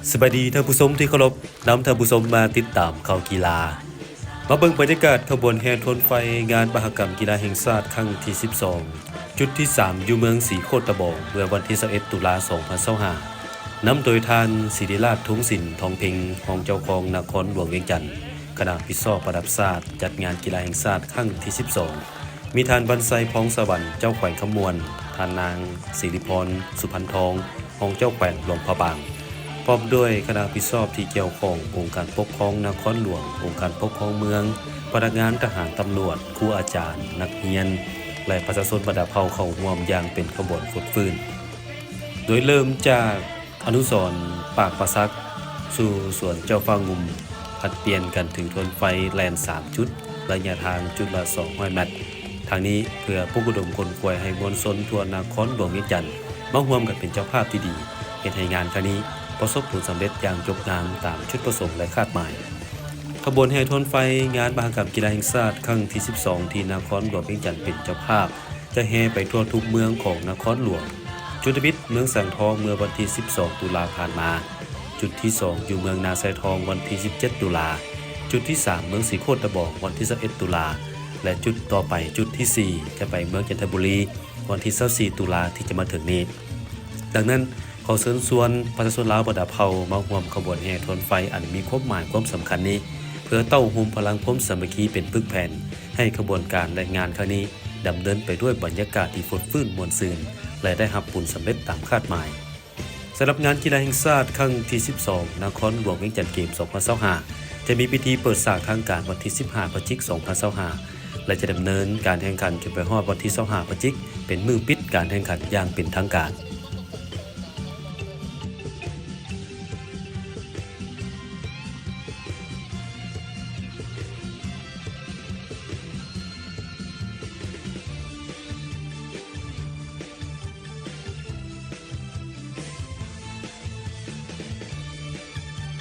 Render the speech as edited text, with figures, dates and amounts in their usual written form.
สวัสดีท่านผู้ชมที่เคารพนำท่านผู้ชมมาติดตามข่าวกีฬามาเบิ่งบรรยากาศขบวนแห่ทนไฟงานมหกรรมกีฬาแห่งชาติครั้งที่12จุดที่3อยู่เมืองศรีโคตรบองเมื่อวันที่21ตุลา2025นำโดยทานศิริราชทุงสินทองเพ็งรองเจ้าของนครหลวงเวียงจันทน์คณะพิศอประดับศาสตร์จัดงานกีฬาแห่งชาติครั้งที่12มีทานบรรไซพ้องสวรรค์เจ้าแขวงขมวนทานนางศิริพรสุพรรณทองรองเจ้าแขวงหลวงพระบางพร้อมด้วยคณะพิศอบที่เกี่ยวข้ององค์การปกครองนครหลวงองค์การปกครองเมืองพนักงานทหารตำรวจครูอาจารย์นักเรียนและประชาชนบรรดาเผ่าเข้าร่วมอย่างเป็นขบวนฝึกฟื้นโดยเริ่มจากอนุสรณ์ปากประซักสู่สวนเจ้าฟ้างุมผัดเปลี่ยนกันถึงทนไฟแลน3จุดระยะทางจุดละ200 เมตรทางนี้เพื่อปลุกระดมคนกวยให้มวลชนทั่วนครหลวงเวียงจันทน์มาร่วมกันเป็นเจ้าภาพที่ดีเฮ็ดให้งานครั้งนี้ประสบผลสำเร็จอย่างจบงามตามจุดประสงค์และคาดหมายขบวนแห่ทนไฟงานมหกรรมกีฬาแห่งชาติครั้งที่12ที่นครหลวงเวียงจันทน์เป็นเจ้าภาพจะแห่ไปทั่วทุกเมืองของนครหลวงจุดมิตรเมืองสังทองเมื่อวันที่12ตุลาผ่านมาจุดที่2อยู่เมืองนาไซทองวันที่17ตุลาจุดที่3เมืองศรีโคตรบองวันที่21ตุลาและจุดต่อไปจุดที่4จะไปเมืองจันทบุรีวันที่24ตุลาที่จะมาถึงนี้ดังนั้นขอเชิญชวนประชาชนลาวบรรดาเผ่ามาร่วมขบวนแห่ทนไฟอันมีความหมายความสำคัญนี้เพื่อเต้าหุมพลังพร้อมสามัคคีเป็นปึกแผ่นให้ขบวนการและงานครั้งนี้ดำเนินไปด้วยบรรยากาศที่ฟดฟื้นมวลซื่นและได้รับผลสำเร็จตามคาดหมายสำหรับงานกีฬาแห่งชาติครั้งที่12นครหลวงเวียงจันทน์เกม2025จะมีพิธีเปิดฉากทางการวันที่15พฤศจิกายน2025และจะดำเนินการแข่งขันจนไปฮอดวันที่25พฤศจิกายนเป็นมื้อปิดการแข่งขันอย่างเป็นทางการ